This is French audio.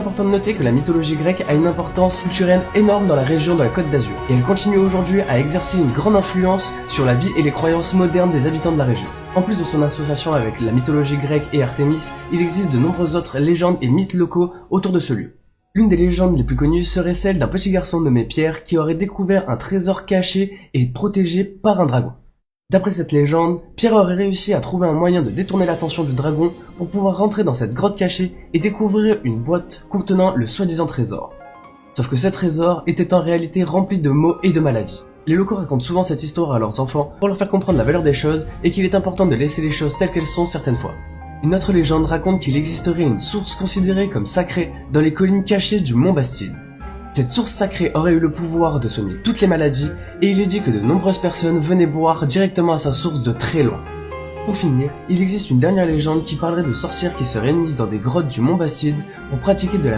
C'est important de noter que la mythologie grecque a une importance culturelle énorme dans la région de la Côte d'Azur, et elle continue aujourd'hui à exercer une grande influence sur la vie et les croyances modernes des habitants de la région. En plus de son association avec la mythologie grecque et Artémis, il existe de nombreuses autres légendes et mythes locaux autour de ce lieu. L'une des légendes les plus connues serait celle d'un petit garçon nommé Pierre qui aurait découvert un trésor caché et protégé par un dragon. D'après cette légende, Pierre aurait réussi à trouver un moyen de détourner l'attention du dragon pour pouvoir rentrer dans cette grotte cachée et découvrir une boîte contenant le soi-disant trésor. Sauf que ce trésor était en réalité rempli de maux et de maladies. Les locaux racontent souvent cette histoire à leurs enfants pour leur faire comprendre la valeur des choses et qu'il est important de laisser les choses telles qu'elles sont certaines fois. Une autre légende raconte qu'il existerait une source considérée comme sacrée dans les collines cachées du mont Bastide. Cette source sacrée aurait eu le pouvoir de soigner toutes les maladies, et il est dit que de nombreuses personnes venaient boire directement à sa source de très loin. Pour finir, il existe une dernière légende qui parlerait de sorcières qui se réunissent dans des grottes du mont Bastide pour pratiquer de la